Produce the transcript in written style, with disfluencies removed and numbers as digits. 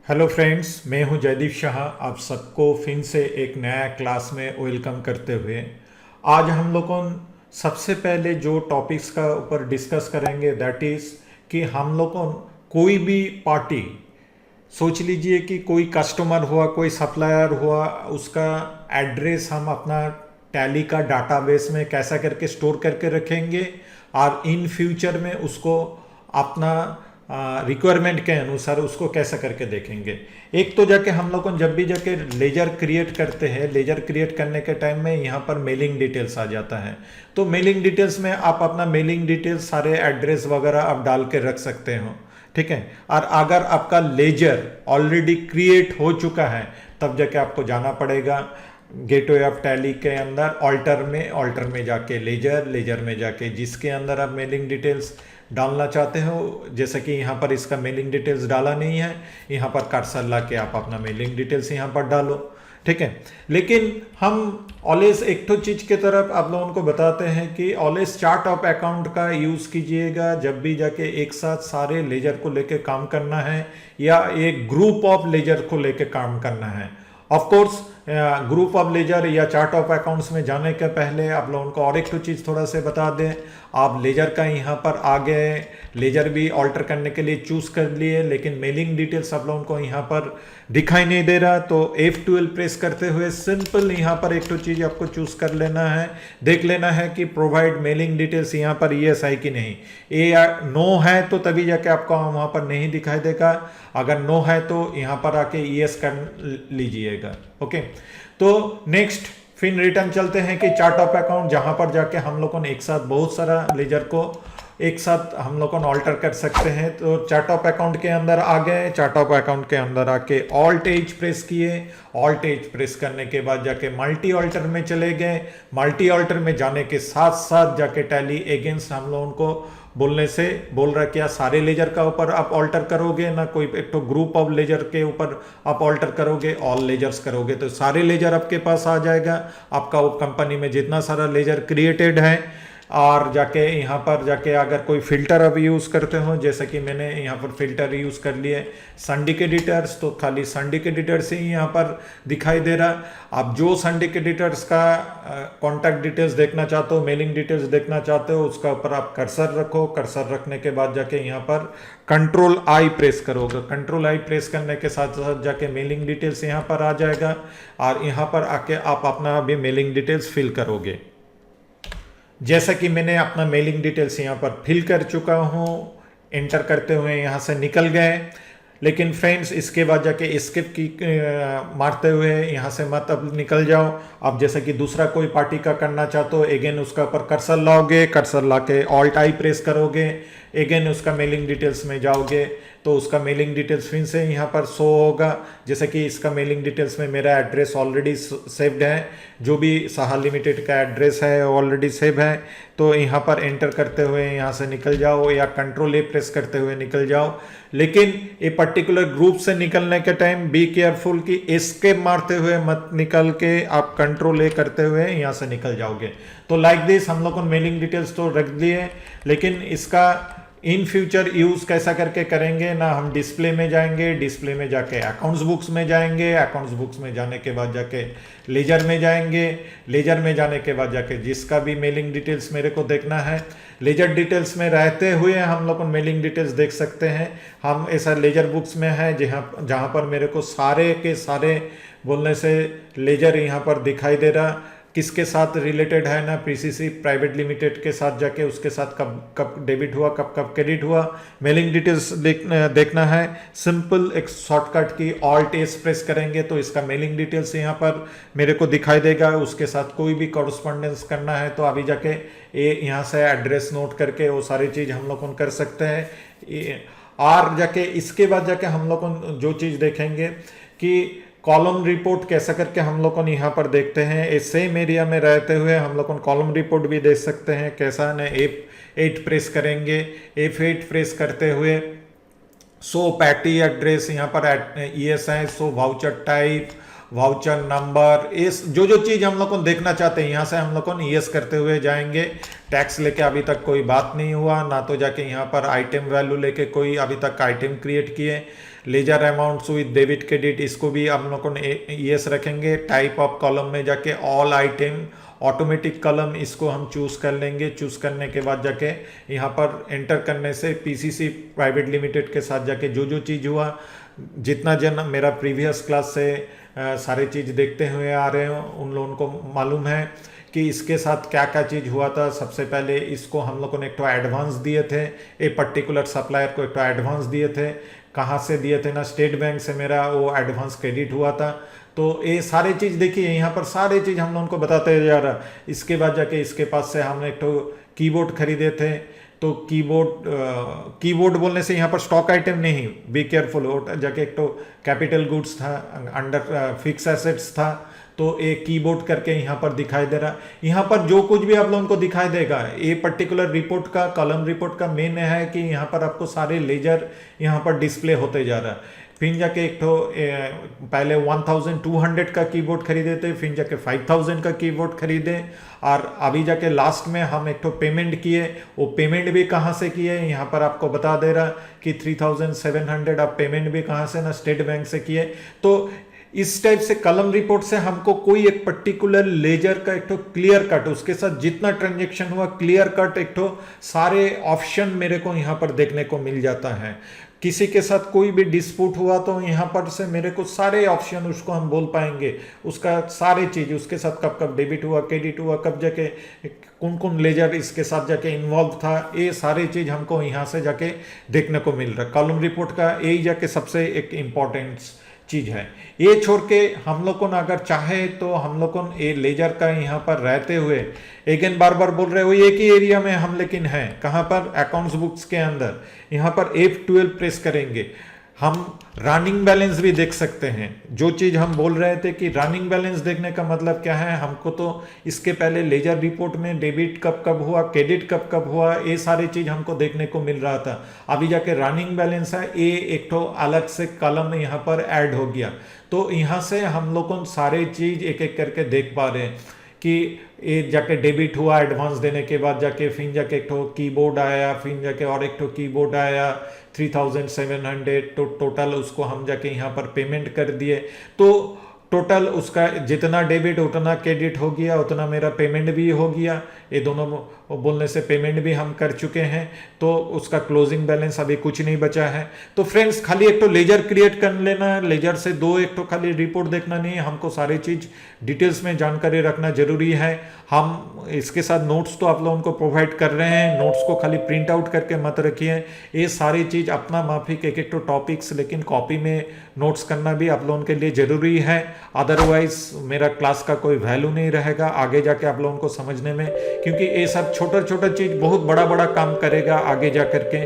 Hello friends, मैं हूं जयदीप शाह। आप सबको फिर से एक नया क्लास में वेलकम करते हुए आज हम लोगों सबसे पहले जो टॉपिक्स का ऊपर डिस्कस करेंगे दैट इज़ कि हम लोगों कोई भी पार्टी, सोच लीजिए कि कोई कस्टमर हुआ, कोई सप्लायर हुआ, उसका एड्रेस हम अपना टैली का डाटाबेस में कैसा करके स्टोर करके रखेंगे और इन फ्यूचर में उसको अपना रिक्वायरमेंट के अनुसार उसको कैसा करके देखेंगे। एक तो जाके हम लोग जब भी जाके लेजर क्रिएट करते हैं, लेजर क्रिएट करने के टाइम में यहाँ पर मेलिंग डिटेल्स आ जाता है। तो मेलिंग डिटेल्स में आप अपना मेलिंग डिटेल्स सारे एड्रेस वगैरह आप डाल के रख सकते हो, ठीक है। और अगर आपका लेजर ऑलरेडी क्रिएट हो चुका है तब जाके आपको जाना पड़ेगा गेटवे ऑफ टैली के अंदर ऑल्टर में जाके लेजर में जाके जिसके अंदर आप मेलिंग डिटेल्स डालना चाहते हो। जैसे कि यहाँ पर इसका मेलिंग डिटेल्स डाला नहीं है, यहाँ पर कर्सर ला के आप अपना मेलिंग डिटेल्स यहाँ पर डालो, ठीक है। लेकिन हम ऑलवेज एक तो चीज की तरफ आप लोगों को बताते हैं कि ऑलवेज चार्ट ऑफ अकाउंट का यूज कीजिएगा जब भी जाके एक साथ सारे लेजर को लेके काम करना है या एक ग्रुप ऑफ लेजर को लेके काम करना है। Of course group of ledger या चार्ट ऑफ अकाउंट्स में जाने के पहले आप लोगों को और एक तो चीज़ थोड़ा से बता दें। आप लेजर का यहाँ पर आ गए, लेजर भी ऑल्टर करने के लिए चूज़ कर लिए, लेकिन मेलिंग डिटेल्स आप लोगों को यहाँ पर दिखाई नहीं दे रहा, तो F12 प्रेस करते हुए सिंपल यहाँ पर एक तो चीज़ आपको चूज़ कर लेना है, देख लेना है कि प्रोवाइड मेलिंग डिटेल्स यहाँ पर येस है कि नहीं। ए नो है तो तभी जाके आपको वहाँ पर नहीं दिखाई देगा, अगर नो है तो यहाँ पर आके येस कर लीजिएगा, ओके। तो नेक्स्ट फिर रिटर्न चलते हैं कि चार्ट ऑफ अकाउंट, जहां पर जाके हम लोगों ने एक साथ बहुत सारा लेजर को एक साथ हम लोगों ने ऑल्टर कर सकते हैं। तो चार्ट ऑफ अकाउंट के अंदर आ गए, चार्ट ऑफ अकाउंट के अंदर आके ऑल्ट एज प्रेस किए, ऑल्ट एज प्रेस करने के बाद जाके मल्टी ऑल्टर में चले गए। मल्टी ऑल्टर में जाने के साथ साथ जाके टैली अगेंस्ट हम लोगों को बोलने से बोल रहा क्या सारे लेजर का ऊपर आप ऑल्टर करोगे ना कोई एक तो ग्रुप ऑफ लेजर के ऊपर आप ऑल्टर करोगे, ऑल लेजर्स करोगे तो सारे लेजर आपके पास आ जाएगा। आपका वो कंपनी में जितना सारा लेजर क्रिएटेड है, और जाके यहाँ पर जाके अगर कोई फिल्टर अब यूज़ करते हो, जैसे कि मैंने यहाँ पर फिल्टर यूज़ कर लिए संडिक एडिटर्स, तो खाली संडिक एडिटर्स ही यहाँ पर दिखाई दे रहा। आप जो संडिक एडिटर्स का कॉन्टैक्ट डिटेल्स देखना चाहते हो, मेलिंग डिटेल्स देखना चाहते हो, उसका ऊपर आप कर्सर रखो। कर्सर रखने के बाद जाके यहाँ पर कंट्रोल आई प्रेस करोगे, कंट्रोल आई प्रेस करने के साथ साथ जाके मेलिंग डिटेल्स यहाँ पर आ जाएगा, और यहाँ पर आके आप अपना भी मेलिंग डिटेल्स फिल करोगे। जैसा कि मैंने अपना मेलिंग डिटेल्स यहाँ पर फिल कर चुका हूँ, एंटर करते हुए यहाँ से निकल गए। लेकिन फ्रेंड्स इसके बाद जाके एस्केप की मारते हुए यहाँ से मत अब निकल जाओ। अब जैसे कि दूसरा कोई पार्टी का करना चाहते हो, अगेन उसका ऊपर कर्सर लाओगे, कर्सर ला के ऑल्ट आई प्रेस करोगे, अगेन उसका मेलिंग डिटेल्स में जाओगे तो उसका मेलिंग डिटेल्स फिर से यहाँ पर शो होगा। जैसे कि इसका मेलिंग डिटेल्स में मेरा एड्रेस ऑलरेडी सेव्ड है, जो भी साहा लिमिटेड का एड्रेस है ऑलरेडी सेव है। तो यहाँ पर एंटर करते हुए यहाँ से निकल जाओ या कंट्रोल ए प्रेस करते हुए निकल जाओ। लेकिन ये पर्टिकुलर ग्रुप से निकलने के टाइम बी केयरफुल कि एस्केप मारते हुए मत निकल के आप कंट्रोल ए करते हुए यहाँ से निकल जाओगे। तो लाइक दिस हम लोग को मेलिंग डिटेल्स तो रख दिए, लेकिन इसका इन फ्यूचर यूज़ कैसा करके करेंगे ना, हम डिस्प्ले में जाएंगे, डिस्प्ले में जाके अकाउंट्स बुक्स में जाएंगे, अकाउंट्स बुक्स में जाने के बाद जाके लेजर में जाएंगे, लेजर में जाने के बाद जाके जिसका भी मेलिंग डिटेल्स मेरे को देखना है, लेजर डिटेल्स में रहते हुए हम लोग मेलिंग डिटेल्स देख सकते हैं। हम ऐसा लेजर बुक्स में है जहाँ पर मेरे को सारे के सारे बोलने से लेजर यहाँ पर दिखाई दे रहा, किसके साथ रिलेटेड है ना, पीसीसी प्राइवेट लिमिटेड के साथ जाके उसके साथ कब कब डेबिट हुआ, कब कब क्रेडिट हुआ, मेलिंग डिटेल्स देखना है। सिंपल एक शॉर्टकट की ऑल्ट एस प्रेस करेंगे तो इसका मेलिंग डिटेल्स यहाँ पर मेरे को दिखाई देगा। उसके साथ कोई भी कॉरस्पॉन्डेंस करना है तो अभी जाके ये यहाँ से एड्रेस नोट करके वो सारी चीज़ हम लोग कर सकते हैं। और जाके इसके बाद जाके हम लोग जो चीज़ देखेंगे कि कॉलम रिपोर्ट कैसा करके हम लोग यहाँ पर देखते हैं। इस सेम एरिया में रहते हुए हम लोग कॉलम रिपोर्ट भी देख सकते हैं। कैसा ना F8 प्रेस करेंगे, F8 प्रेस करते हुए सो पैटी एड्रेस यहाँ पर ES है, सो वाउचर टाइप वाउचर नंबर, इस जो जो चीज़ हम लोग को देखना चाहते हैं यहाँ से हम लोग को यस करते हुए जाएंगे। टैक्स लेके अभी तक कोई बात नहीं हुआ ना, तो जाके यहाँ पर आइटम वैल्यू लेके कोई अभी तक आइटम क्रिएट किए। Ledger amounts with debit credit, इसको भी हम लोग को यस रखेंगे। टाइप ऑफ कॉलम में जाके ऑल आइटम ऑटोमेटिक कॉलम, इसको हम चूज कर लेंगे। चूज करने के बाद जाके यहाँ पर एंटर करने से पीसीसी प्राइवेट लिमिटेड के साथ जाके जो जो चीज़ हुआ, जितना जन मेरा प्रीवियस क्लास से सारे चीज़ देखते हुए आ रहे हो उन लोगों को मालूम है कि इसके साथ क्या क्या चीज़ हुआ था। सबसे पहले इसको हम लोगों ने एक तो एडवांस दिए थे, एक पर्टिकुलर सप्लायर को एक तो एडवांस दिए थे। कहाँ से दिए थे ना, स्टेट बैंक से मेरा वो एडवांस क्रेडिट हुआ था। तो ये सारी चीज़ देखिए यहाँ पर सारी चीज़ हम लोगों को बताते जा रहा। इसके बाद जाके इसके पास से हमने एक तो कीबोर्ड खरीदे थे। तो कीबोर्ड बोलने से यहाँ पर स्टॉक आइटम नहीं, बी केयरफुल, जाके एक तो कैपिटल गुड्स था, अंडर फिक्स एसेट्स था। तो एक कीबोर्ड करके यहाँ पर दिखाई दे रहा। यहाँ पर जो कुछ भी आप लोगों को दिखाई देगा ये पर्टिकुलर रिपोर्ट का, कॉलम रिपोर्ट का मेन है कि यहाँ पर आपको सारे लेजर यहाँ पर डिस्प्ले होते जा रहा है। फिर जाके एक तो पहले 1200 का कीबोर्ड खरीदे थे, फिर जाके 5000 का कीबोर्ड खरीदे, और अभी जाके लास्ट में हम एक तो पेमेंट किए। वो पेमेंट भी कहाँ से किए यहाँ पर आपको बता दे रहा कि 3700 आप पेमेंट भी कहाँ से ना, स्टेट बैंक से किए। तो इस टाइप से कॉलम रिपोर्ट से हमको कोई एक पर्टिकुलर लेजर का एक तो क्लियर कट, उसके साथ जितना ट्रांजेक्शन हुआ क्लियर कट एक तो सारे ऑप्शन मेरे को यहाँ पर देखने को मिल जाता है। किसी के साथ कोई भी डिस्प्यूट हुआ तो यहाँ पर से मेरे को सारे ऑप्शन उसको हम बोल पाएंगे, उसका सारी चीज, उसके साथ कब कब डेबिट हुआ, क्रेडिट हुआ, कब जाके कौन कौन लेजर इसके साथ जाके इन्वॉल्व था, ये सारी चीज हमको यहाँ से जाके देखने को मिल रहा है। कॉलम रिपोर्ट का यही जाके सबसे एक इम्पोर्टेंट चीज है। ये छोड़ के हम लोग को ना अगर चाहे तो हम लोग को ये लेजर का यहाँ पर रहते हुए अगेन बार बार बोल रहे हो एक ही एरिया में हम लेकिन हैं कहाँ पर, अकाउंट्स बुक्स के अंदर यहाँ पर F12 प्रेस करेंगे, हम रनिंग बैलेंस भी देख सकते हैं। जो चीज़ हम बोल रहे थे कि रनिंग बैलेंस देखने का मतलब क्या है, हमको तो इसके पहले लेजर रिपोर्ट में डेबिट कब कब हुआ, क्रेडिट कब कब हुआ, ये सारी चीज़ हमको देखने को मिल रहा था। अभी जाके रनिंग बैलेंस है, ये एक तो अलग से कॉलम यहाँ पर ऐड हो गया। तो यहाँ से हम लोग को सारे चीज़ एक एक करके देख पा रहे हैं कि ये जाके डेबिट हुआ एडवांस देने के बाद, जाके फिर जाके एक तो कीबोर्ड आया, फिर जाके और एक तो कीबोर्ड आया 3700, तो टोटल उसको हम जाके यहाँ पर पेमेंट कर दिए। तो टोटल उसका जितना डेबिट उतना क्रेडिट हो गया, उतना मेरा पेमेंट भी हो गया। ये दोनों बोलने से पेमेंट भी हम कर चुके हैं। तो उसका क्लोजिंग बैलेंस अभी कुछ नहीं बचा है। तो फ्रेंड्स खाली एक तो लेजर क्रिएट कर लेना है, लेजर से दो एक तो खाली रिपोर्ट देखना नहीं है, हमको सारी चीज डिटेल्स में जानकारी रखना जरूरी है। हम इसके साथ नोट्स तो आप लोगों को प्रोवाइड कर रहे हैं, नोट्स को खाली प्रिंट आउट करके मत रखिए। ये सारी चीज अपना माफिक एक एक तो टॉपिक्स लेकिन कॉपी में नोट्स करना भी आप लोगों के लिए जरूरी है। अदरवाइज मेरा क्लास का कोई वैल्यू नहीं रहेगा आगे जाके आप लोगों को समझने में, क्योंकि ये सब छोटा छोटा चीज बहुत बड़ा बड़ा काम करेगा आगे जा करके।